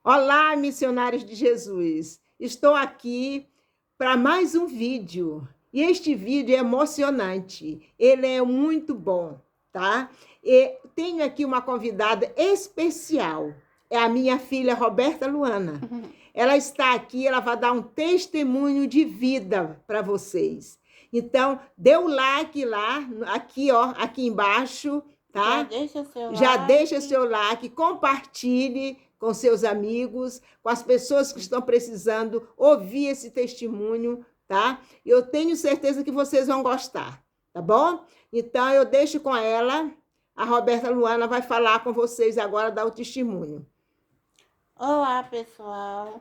Olá, missionários de Jesus! Estou aqui para mais um vídeo. E este vídeo é emocionante. Ele é muito bom, tá? E tenho aqui uma convidada especial. É a minha filha Roberta Luana. Ela está aqui, ela vai dar um testemunho de vida para vocês. Então, dê o like lá, aqui, ó, aqui embaixo, Já tá? deixa seu Já like. deixa seu like, compartilhe com seus amigos, com as pessoas que estão precisando ouvir esse testemunho, tá? Eu tenho certeza que vocês vão gostar, tá bom? Então eu deixo com ela. A Roberta Luana vai falar com vocês agora, dar o testemunho. Olá, pessoal.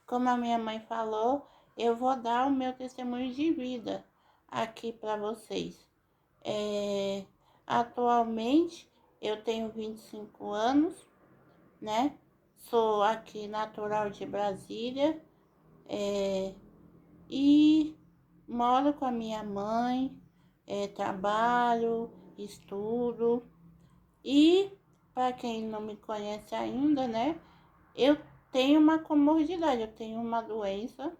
Como a minha mãe falou, eu vou dar o meu testemunho de vida aqui para vocês. Atualmente, eu tenho 25 anos, né? Sou aqui natural de Brasília, e moro com a minha mãe, trabalho, estudo. E, para quem não me conhece ainda, né? Eu tenho uma comorbidade, eu tenho uma doença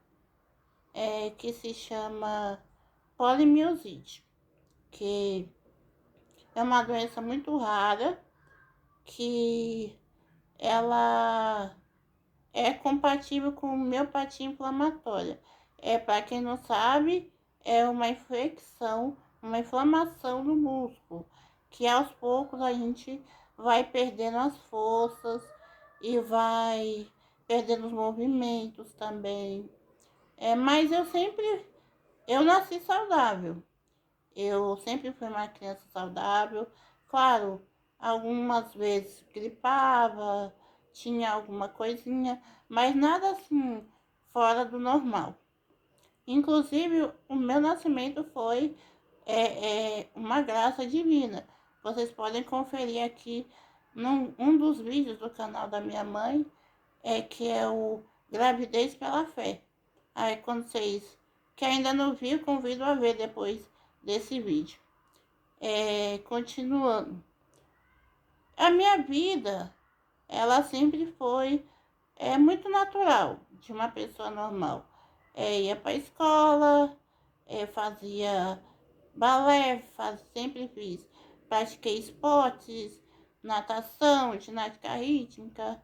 que se chama polimiosite, que é uma doença muito rara, que ela é compatível com miopatia inflamatória. Para quem não sabe, é uma infecção, uma inflamação do músculo, que aos poucos a gente vai perdendo as forças e vai perdendo os movimentos também. Mas eu nasci saudável. Eu sempre fui uma criança saudável. Claro, algumas vezes gripava, tinha alguma coisinha, mas nada assim fora do normal. Inclusive, o meu nascimento foi uma graça divina. Vocês podem conferir aqui um dos vídeos do canal da minha mãe, que é o Gravidez pela Fé. Aí, quando vocês que ainda não viram, convido a ver depois desse vídeo. Continuando. A minha vida, ela sempre foi muito natural, de uma pessoa normal. Ia para a escola, fazia balé, sempre fiz. Pratiquei esportes, natação, ginástica rítmica,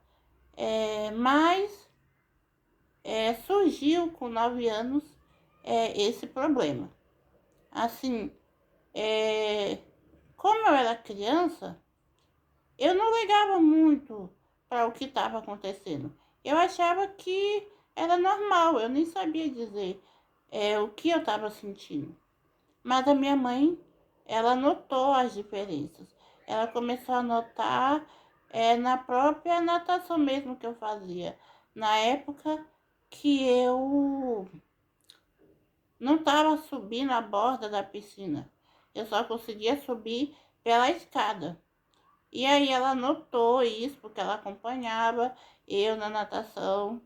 mas surgiu com 9 anos esse problema. Assim, como eu era criança, eu não ligava muito para o que estava acontecendo. Eu achava que era normal, eu nem sabia dizer o que eu estava sentindo. Mas a minha mãe, ela notou as diferenças. Ela começou a notar na própria natação mesmo que eu fazia. Na época que eu não estava subindo a borda da piscina. Eu só conseguia subir pela escada. E aí ela notou isso, porque ela acompanhava eu na natação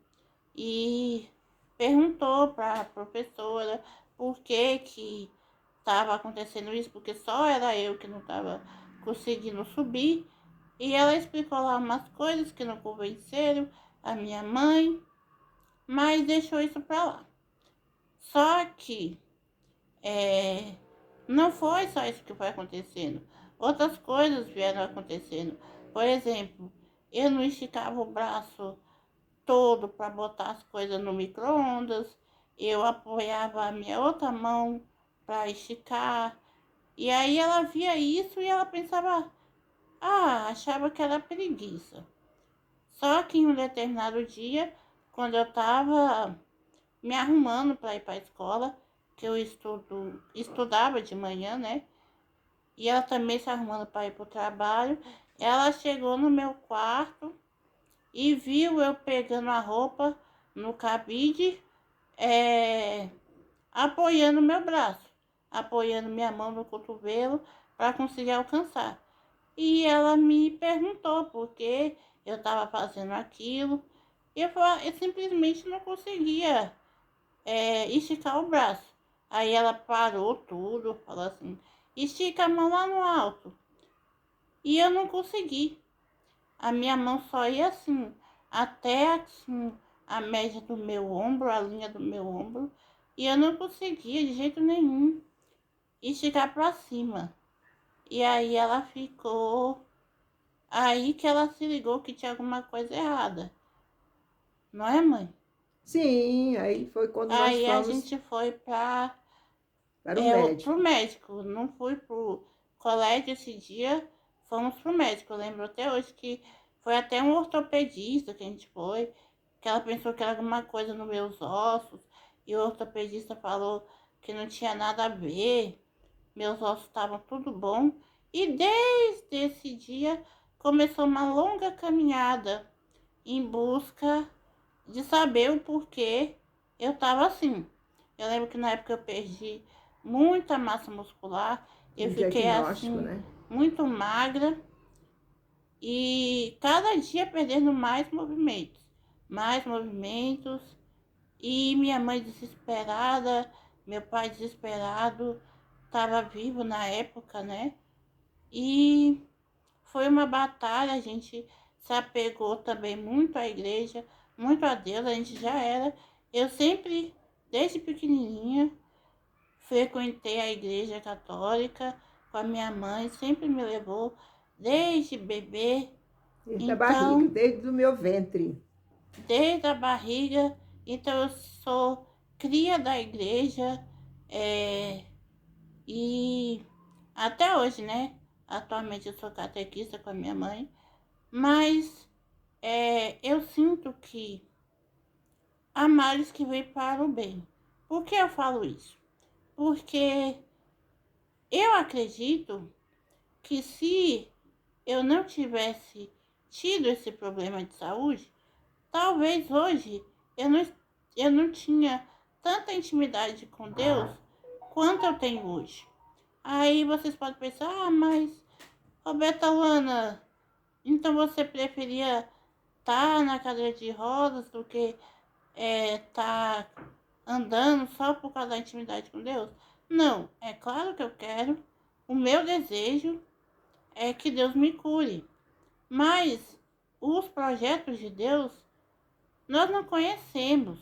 e perguntou para a professora por que estava acontecendo isso, porque só era eu que não estava conseguindo subir. E ela explicou lá umas coisas que não convenceram a minha mãe, mas deixou isso para lá. Só que não foi só isso que foi acontecendo. Outras coisas vieram acontecendo. Por exemplo, eu não esticava o braço todo para botar as coisas no micro-ondas. Eu apoiava a minha outra mão para esticar. E aí ela via isso e ela pensava, achava que era preguiça. Só que em um determinado dia, quando eu estava me arrumando para ir para a escola, que eu estudava de manhã, né? E ela também se arrumando para ir para o trabalho. Ela chegou no meu quarto e viu eu pegando a roupa no cabide, apoiando meu braço, apoiando minha mão no cotovelo para conseguir alcançar. E ela me perguntou por que eu estava fazendo aquilo. Eu simplesmente não conseguia esticar o braço. Aí ela parou tudo, falou assim, estica a mão lá no alto. E eu não consegui. a minha mão só ia assim, até assim, a média do meu ombro, a linha do meu ombro, e eu não conseguia de jeito nenhum esticar para cima. E aí ela ficou, aí que ela se ligou que tinha alguma coisa errada, não é, mãe? Sim, aí foi quando nós Aí a fomos gente foi para para o pro médico. médico, não fui pro colégio esse dia, fomos pro médico. Eu lembro até hoje que foi até um ortopedista que a gente foi, que ela pensou que era alguma coisa nos meus ossos, e o ortopedista falou que não tinha nada a ver, meus ossos estavam tudo bom. E desde esse dia começou uma longa caminhada em busca de saber o porquê eu estava assim. Eu lembro que na época eu perdi muita massa muscular, eu Um fiquei diagnóstico, assim, né? muito magra e cada dia perdendo mais movimentos, e minha mãe desesperada, meu pai desesperado, estava vivo na época, né? E foi uma batalha, a gente se apegou também muito à igreja, muito a Deus, a gente já era. Eu sempre, desde pequenininha, frequentei a igreja católica com a minha mãe, sempre me levou desde bebê. Desde a barriga, Então, desde o meu ventre. desde a barriga, então eu sou cria da igreja, é, e até hoje, né? Atualmente eu sou catequista com a minha mãe, mas eu sinto que há males que vêm para o bem. Por que eu falo isso? Porque eu acredito que se eu não tivesse tido esse problema de saúde, talvez hoje eu não, eu não tinha tanta intimidade com Deus quanto eu tenho hoje. Aí vocês podem pensar, ah, mas Roberta Lana, então você preferia estar na cadeira de rodas do que tá andando só por causa da intimidade com Deus? Não, é claro que eu quero. O meu desejo é que Deus me cure. Mas os projetos de Deus nós não conhecemos.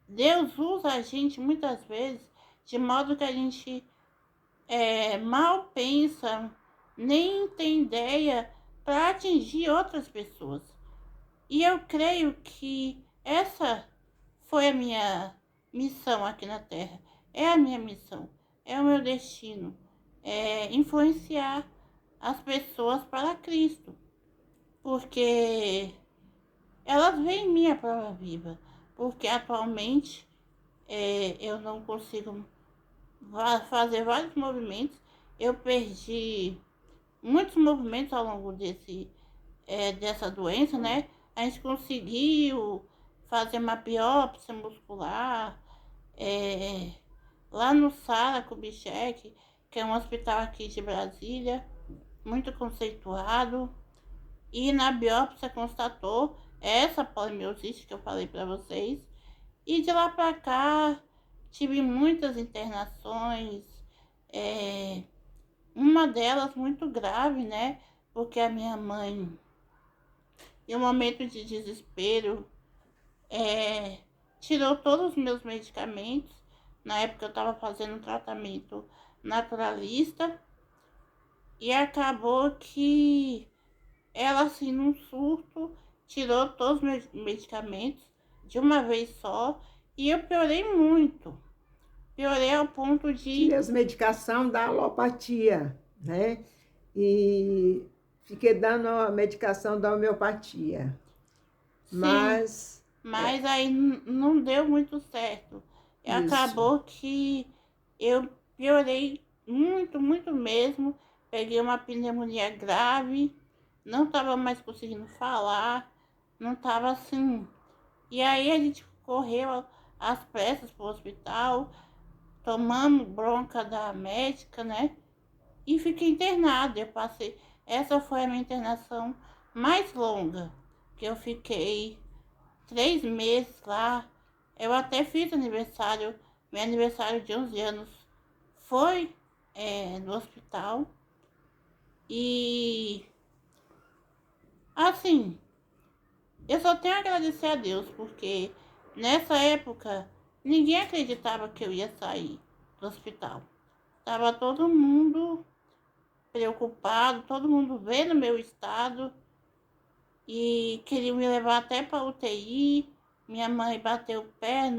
Deus usa a gente muitas vezes de modo que a gente mal pensa, nem tem ideia para atingir outras pessoas. E eu creio que essa foi a minha missão aqui na Terra. É a minha missão, é o meu destino, é influenciar as pessoas para Cristo, porque elas veem minha prova viva, porque atualmente eu não consigo fazer vários movimentos, eu perdi muitos movimentos ao longo dessa doença, né? A gente conseguiu fazer uma biópsia muscular é, lá no Sara Kubitschek, que é um hospital aqui de Brasília, muito conceituado. E na biópsia constatou essa polimiosite que eu falei para vocês. E de lá para cá tive muitas internações, é, uma delas muito grave, né? Porque a minha mãe, em um momento de desespero, é, tirou todos os meus medicamentos. Na época eu estava fazendo um tratamento naturalista e acabou que ela, assim, num surto, tirou todos os meus medicamentos de uma vez só e eu piorei muito. Piorei ao ponto Tirei de. as medicação da alopatia, né? E fiquei dando a medicação da homeopatia. Sim, Mas, mas aí não deu muito certo. E isso. acabou que eu piorei muito, muito mesmo. Peguei uma pneumonia grave, não estava mais conseguindo falar, não estava assim. E aí a gente correu às pressas para o hospital, tomamos bronca da médica, né? E fiquei internada. Eu passei. Essa foi a minha internação mais longa, que eu fiquei 3 meses lá. Eu até fiz aniversário, meu aniversário de 11 anos foi no hospital. E Assim, eu só tenho a agradecer a Deus, porque nessa época ninguém acreditava que eu ia sair do hospital. Tava todo mundo preocupado, todo mundo vendo meu estado e queria me levar até para UTI. Minha mãe bateu o pé,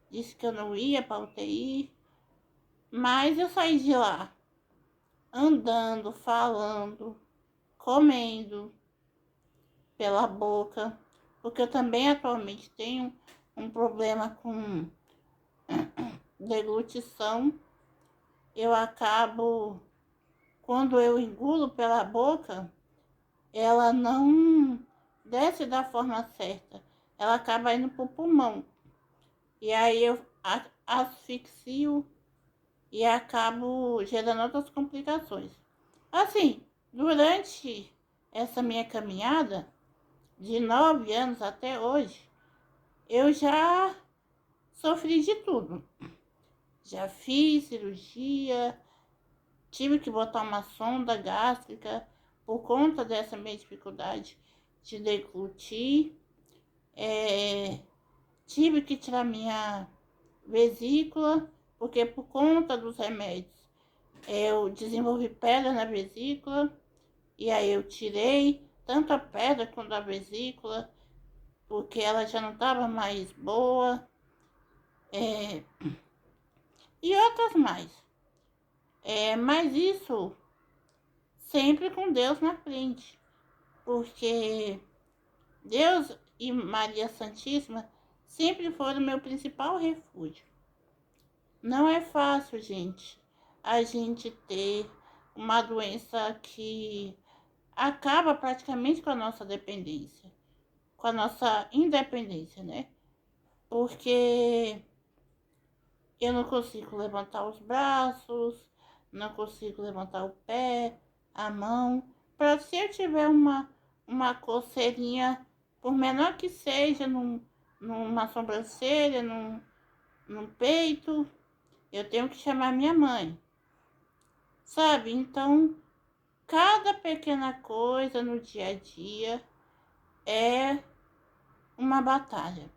disse que eu não ia para UTI, mas eu saí de lá andando, falando, comendo pela boca, porque eu também atualmente tenho um problema com deglutição. Eu acabo, quando eu engulo pela boca, ela não desce da forma certa. Ela acaba indo pro pulmão. E aí eu asfixio e acabo gerando outras complicações. Assim, durante essa minha caminhada, de 9 anos até hoje, eu já sofri de tudo. Já fiz cirurgia, tive que botar uma sonda gástrica por conta dessa minha dificuldade de deglutir. Tive que tirar minha vesícula, porque por conta dos remédios eu desenvolvi pedra na vesícula. E aí eu tirei tanto a pedra quanto a vesícula, porque ela já não estava mais boa. E outras mais. Mas isso sempre com Deus na frente, porque Deus e Maria Santíssima sempre foram meu principal refúgio. Não é fácil, gente, a gente ter uma doença que acaba praticamente com a nossa dependência, com a nossa independência, né? Porque eu não consigo levantar os braços, não consigo levantar o pé, a mão. Para se eu tiver uma coceirinha, por menor que seja, numa sobrancelha, num peito, eu tenho que chamar minha mãe. Sabe? Então, cada pequena coisa no dia a dia é uma batalha.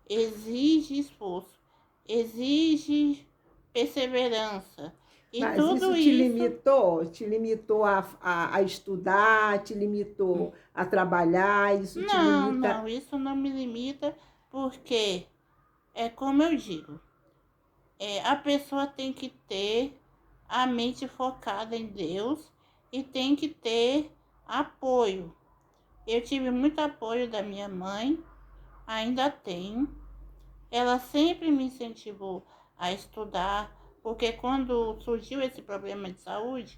Exige esforço, exige perseverança. E Mas tudo isso isso. te limitou a estudar, te limitou a trabalhar, isso te Não, limita. não, isso não me limita, porque é como eu digo, a pessoa tem que ter a mente focada em Deus e tem que ter apoio. Eu tive muito apoio da minha mãe, ainda tenho. Ela sempre me incentivou a estudar, porque quando surgiu esse problema de saúde,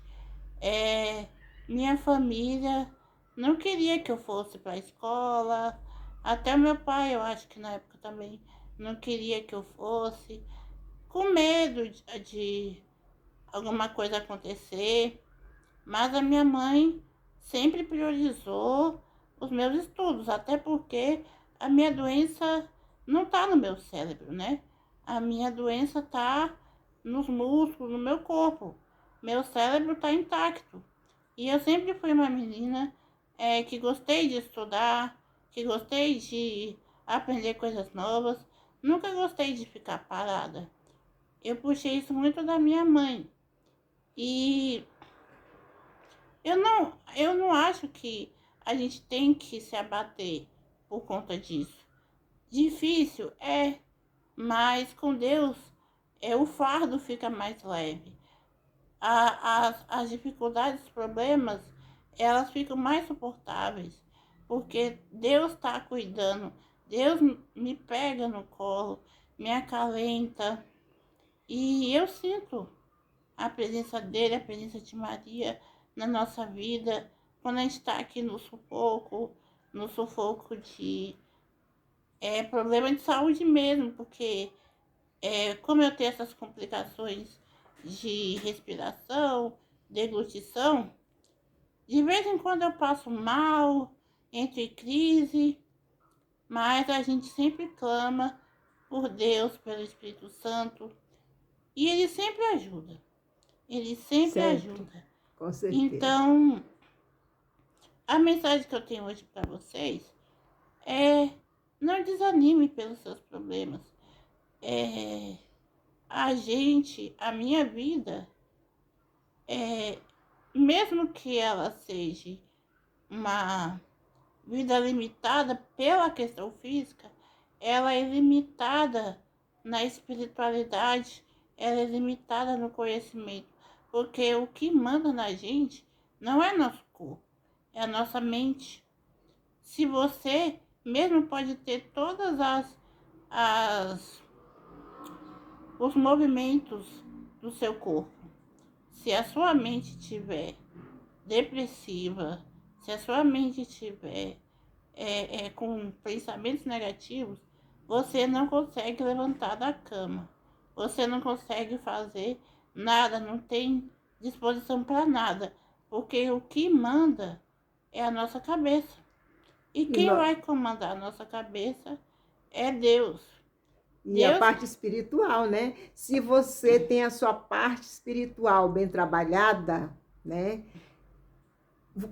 minha família não queria que eu fosse para a escola. Até meu pai, eu acho que na época também não queria que eu fosse, com medo de alguma coisa acontecer. Mas a minha mãe sempre priorizou os meus estudos, até porque a minha doença não está no meu cérebro, né? A minha doença está nos músculos, no meu corpo. Meu cérebro está intacto. E eu sempre fui uma menina que gostei de estudar, que gostei de aprender coisas novas. Nunca gostei de ficar parada. Eu puxei isso muito da minha mãe. E eu não acho que a gente tem que se abater por conta disso. Difícil é, mas com Deus o fardo fica mais leve. As dificuldades, os problemas, elas ficam mais suportáveis, porque Deus está cuidando. Deus me pega no colo, me acalenta e eu sinto a presença dele, a presença de Maria na nossa vida, quando a gente está aqui no sufoco de problema de saúde mesmo, porque como eu tenho essas complicações de respiração, deglutição, de vez em quando eu passo mal, entro em crise, mas a gente sempre clama por Deus, pelo Espírito Santo, e ele sempre ajuda. Ele sempre Sempre, ajuda. com certeza. Então, A mensagem que eu tenho hoje para vocês é: não desanime pelos seus problemas. A minha vida, mesmo que ela seja uma vida limitada pela questão física, ela é limitada na espiritualidade, ela é limitada no conhecimento, porque o que manda na gente não é nosso corpo, é a nossa mente. Se você mesmo pode ter todas as os movimentos do seu corpo, se a sua mente estiver depressiva, se a sua mente estiver com pensamentos negativos, você não consegue levantar da cama, você não consegue fazer nada, não tem disposição para nada, porque o que manda é a nossa cabeça. E E, quem no- vai comandar a nossa cabeça é Deus. e a Deus, parte espiritual, né? Se você tem a sua parte espiritual bem trabalhada, né?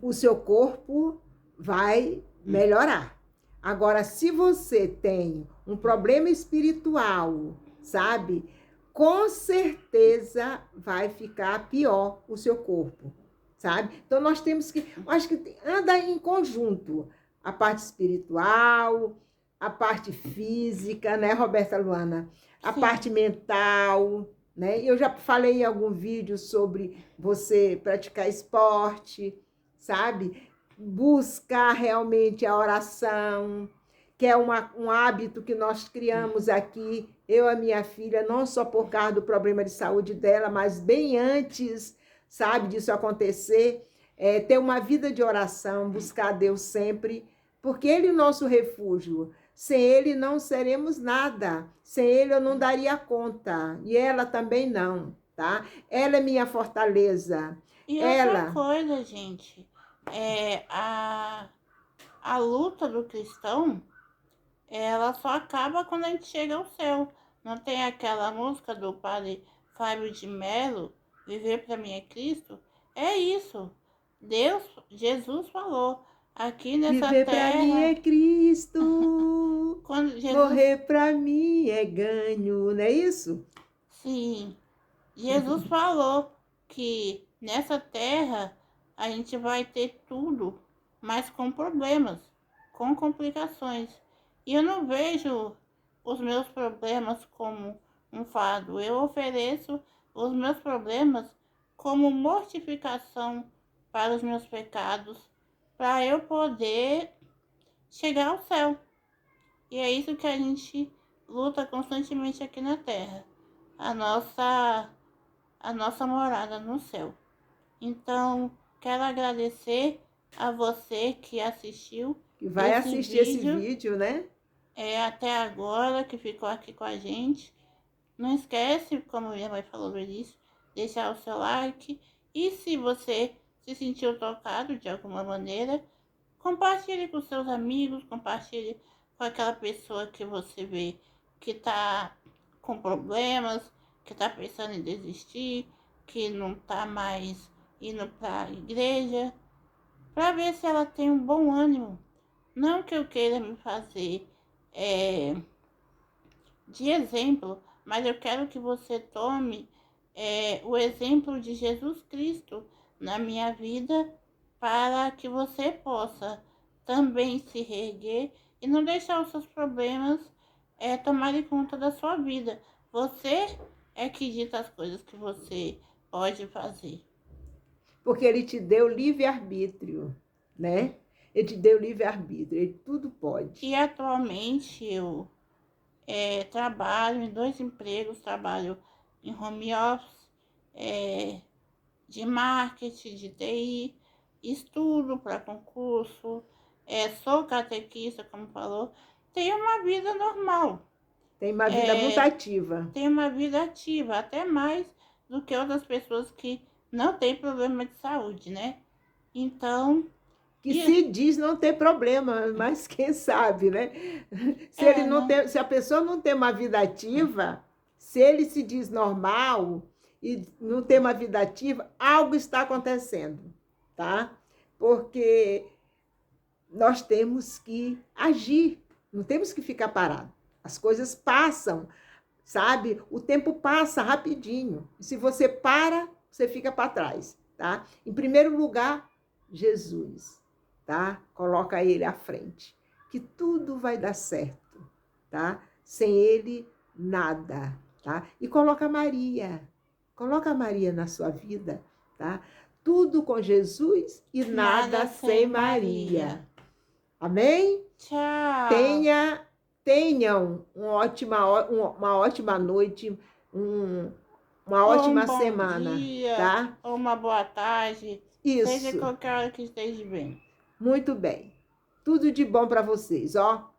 O seu corpo vai melhorar. Agora, se você tem um problema espiritual, sabe? Com certeza vai ficar pior o seu corpo, sabe? Então nós temos que, acho que anda em conjunto a parte espiritual, a parte física, né, Roberta Luana? A parte sim, mental, né? Eu já falei em algum vídeo sobre você praticar esporte, sabe? Buscar realmente a oração, que é um hábito que nós criamos aqui, eu e a minha filha, não só por causa do problema de saúde dela, mas bem antes, sabe, disso acontecer, ter uma vida de oração, buscar a Deus sempre, porque Ele é o nosso refúgio. Sem Ele não seremos nada. Sem Ele eu não daria conta. E ela também não, tá? Ela é minha fortaleza. e outra Ela coisa, gente, a luta do cristão, ela só acaba quando a gente chega ao céu. Não tem aquela música do padre Fábio de Mello, Viver para mim é Cristo? É isso. Deus, Jesus falou, aqui nessa viver para mim terra, é Cristo, quando Jesus, morrer para mim é ganho, não é isso? sim, Jesus falou que nessa terra a gente vai ter tudo, mas com problemas, com complicações. E eu não vejo os meus problemas como um fardo. Eu ofereço os meus problemas como mortificação para os meus pecados, para eu poder chegar ao céu. E é isso que a gente luta constantemente aqui na terra. A nossa a nossa morada no céu. Então, quero agradecer a você que assistiu Que vai esse assistir esse vídeo vídeo, né? até agora, que ficou aqui com a gente. Não esquece, como minha mãe falou no início, deixar o seu like. E se você se sentiu tocado de alguma maneira, compartilhe com seus amigos, compartilhe com aquela pessoa que você vê que está com problemas, que está pensando em desistir, que não está mais indo para a igreja, para ver se ela tem um bom ânimo. Não que eu queira me fazer é, de exemplo, mas eu quero que você tome o exemplo de Jesus Cristo na minha vida para que você possa também se reerguer e não deixar os seus problemas tomarem conta da sua vida. Você é que dita as coisas que você pode fazer. Porque ele te deu livre-arbítrio, né? Ele te deu livre-arbítrio, ele tudo E pode. atualmente eu trabalho em 2 empregos, trabalho em home office, de marketing, de TI, estudo para concurso, sou catequista, como falou, tenho uma vida normal, Tem uma vida muito ativa. tenho uma vida ativa, até mais do que outras pessoas que não têm problema de saúde, né? Então, Que e, se diz não ter problema, mas quem sabe, né? Se ele não não, tem, se a pessoa não tem uma vida ativa, se ele se diz normal e não tem uma vida ativa, algo está acontecendo, tá? Porque nós temos que agir, não temos que ficar parados. As coisas passam, sabe? O tempo passa rapidinho. E se você para, você fica para trás, tá? Em primeiro lugar, Jesus, tá? Coloca ele à frente, que tudo vai dar certo, tá? Sem ele, nada, tá? E coloca a Maria na sua vida, tá? Tudo com Jesus e nada sem Maria. Amém? Tchau. Tenham uma ótima noite, uma ótima bom semana, dia, tá? ou uma boa tarde. Isso. Seja qualquer hora que esteja bem. Muito bem. Tudo de bom para vocês, ó.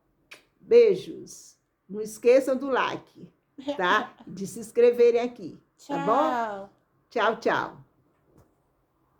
Beijos. Não esqueçam do like, tá? De se inscreverem aqui, tá bom? Tchau. Tchau, tchau.